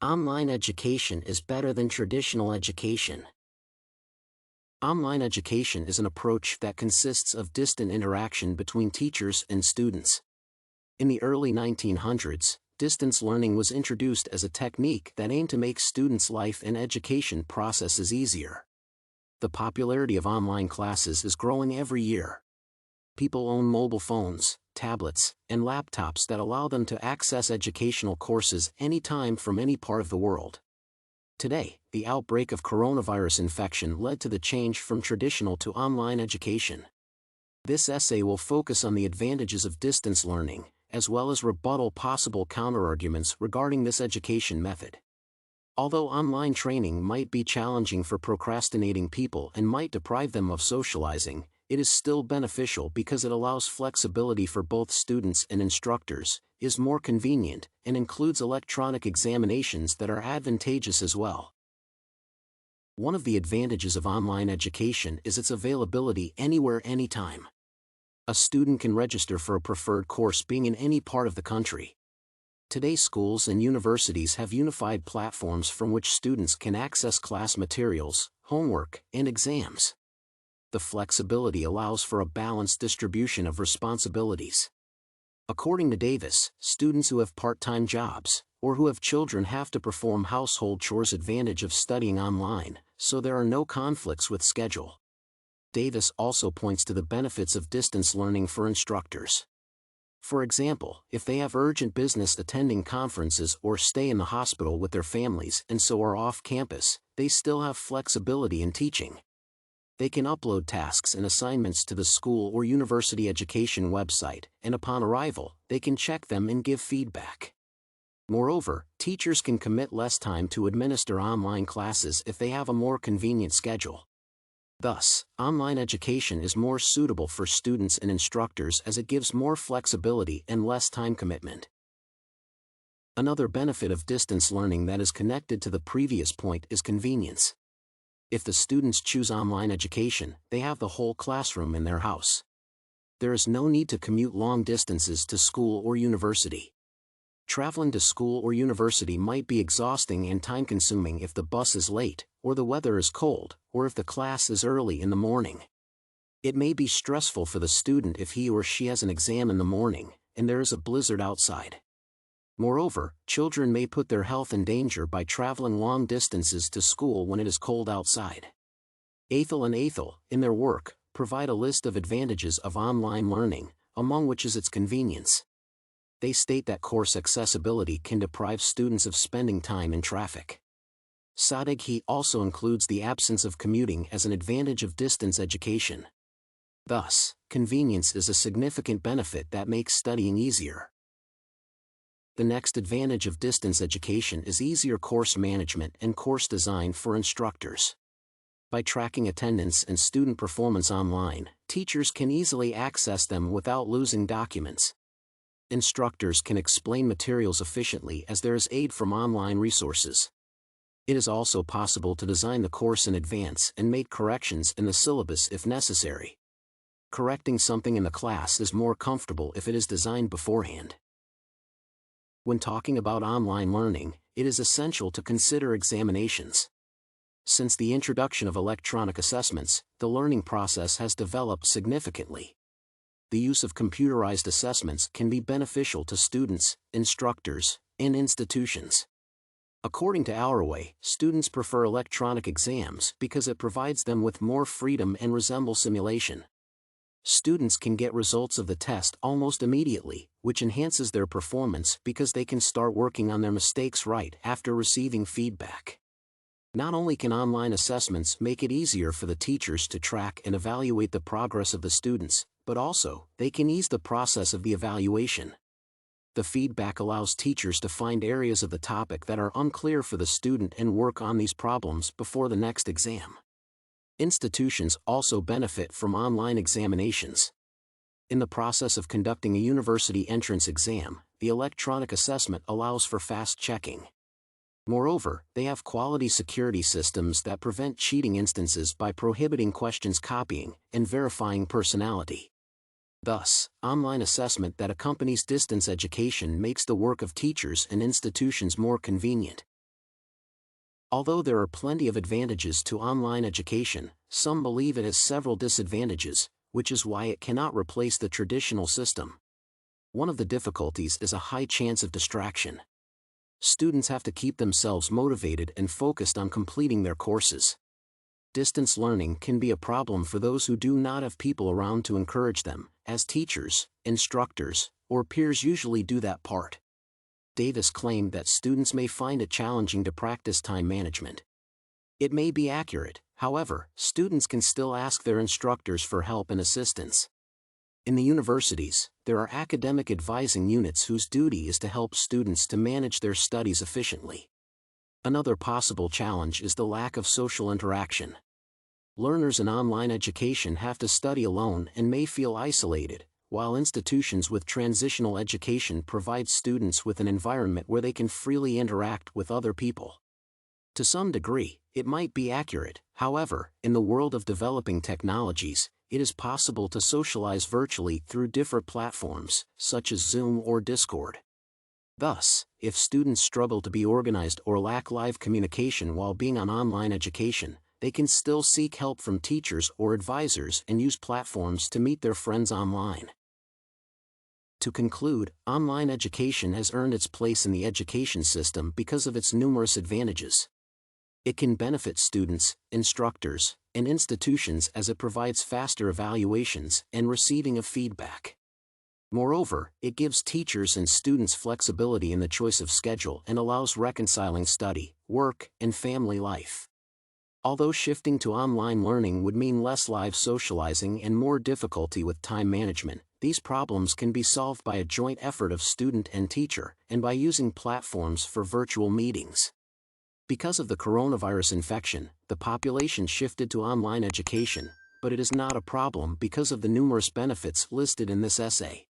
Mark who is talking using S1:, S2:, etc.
S1: Online education is better than traditional education. Online education is an approach that consists of distant interaction between teachers and students. In the early 1900s, distance learning was introduced as a technique that aimed to make students' life and education processes easier. The popularity of online classes is growing every year. People own mobile phones, tablets, and laptops that allow them to access educational courses anytime from any part of the world. Today, the outbreak of coronavirus infection led to the change from traditional to online education. This essay will focus on the advantages of distance learning, as well as rebuttal possible counterarguments regarding this education method. Although online training might be challenging for procrastinating people and might deprive them of socializing, it is still beneficial because it allows flexibility for both students and instructors, is more convenient, and includes electronic examinations that are advantageous as well. One of the advantages of online education is its availability anywhere, anytime. A student can register for a preferred course being in any part of the country. Today, schools and universities have unified platforms from which students can access class materials, homework, and exams. The flexibility allows for a balanced distribution of responsibilities. According to Davis, students who have part-time jobs, or who have children have to perform household chores advantage of studying online, so there are no conflicts with schedule. Davis also points to the benefits of distance learning for instructors. For example, if they have urgent business attending conferences or stay in the hospital with their families and so are off campus, they still have flexibility in teaching. They can upload tasks and assignments to the school or university education website, and upon arrival, they can check them and give feedback. Moreover, teachers can commit less time to administer online classes if they have a more convenient schedule. Thus, online education is more suitable for students and instructors as it gives more flexibility and less time commitment. Another benefit of distance learning that is connected to the previous point is convenience. If the students choose online education, they have the whole classroom in their house. There is no need to commute long distances to school or university. Traveling to school or university might be exhausting and time-consuming if the bus is late, or the weather is cold, or if the class is early in the morning. It may be stressful for the student if he or she has an exam in the morning, and there is a blizzard outside. Moreover, children may put their health in danger by traveling long distances to school when it is cold outside. Aithal and Aithal, in their work, provide a list of advantages of online learning, among which is its convenience. They state that course accessibility can deprive students of spending time in traffic. Sadeghi also includes the absence of commuting as an advantage of distance education. Thus, convenience is a significant benefit that makes studying easier. The next advantage of distance education is easier course management and course design for instructors. By tracking attendance and student performance online, teachers can easily access them without losing documents. Instructors can explain materials efficiently as there is aid from online resources. It is also possible to design the course in advance and make corrections in the syllabus if necessary. Correcting something in the class is more comfortable if it is designed beforehand. When talking about online learning, it is essential to consider examinations. Since the introduction of electronic assessments, the learning process has developed significantly. The use of computerized assessments can be beneficial to students, instructors, and institutions. According to Alruwais, students prefer electronic exams because it provides them with more freedom and resembles simulation. Students can get results of the test almost immediately, which enhances their performance because they can start working on their mistakes right after receiving feedback. Not only can online assessments make it easier for the teachers to track and evaluate the progress of the students, but also, they can ease the process of the evaluation. The feedback allows teachers to find areas of the topic that are unclear for the student and work on these problems before the next exam. Institutions also benefit from online examinations. In the process of conducting a university entrance exam, the electronic assessment allows for fast checking. Moreover, they have quality security systems that prevent cheating instances by prohibiting questions copying and verifying personality. Thus, online assessment that accompanies distance education makes the work of teachers and institutions more convenient. Although there are plenty of advantages to online education, some believe it has several disadvantages, which is why it cannot replace the traditional system. One of the difficulties is a high chance of distraction. Students have to keep themselves motivated and focused on completing their courses. Distance learning can be a problem for those who do not have people around to encourage them, as teachers, instructors, or peers usually do that part. Davis claimed that students may find it challenging to practice time management. It may be accurate, however, students can still ask their instructors for help and assistance. In the universities, there are academic advising units whose duty is to help students to manage their studies efficiently. Another possible challenge is the lack of social interaction. Learners in online education have to study alone and may feel isolated, while institutions with transitional education provide students with an environment where they can freely interact with other people. To some degree, it might be accurate, however, in the world of developing technologies, it is possible to socialize virtually through different platforms, such as Zoom or Discord. Thus, if students struggle to be organized or lack live communication while being on online education, they can still seek help from teachers or advisors and use platforms to meet their friends online. To conclude, online education has earned its place in the education system because of its numerous advantages. It can benefit students, instructors, and institutions as it provides faster evaluations and receiving of feedback. Moreover, it gives teachers and students flexibility in the choice of schedule and allows reconciling study, work, and family life. Although shifting to online learning would mean less live socializing and more difficulty with time management, these problems can be solved by a joint effort of student and teacher, and by using platforms for virtual meetings. Because of the coronavirus infection, the population shifted to online education, but it is not a problem because of the numerous benefits listed in this essay.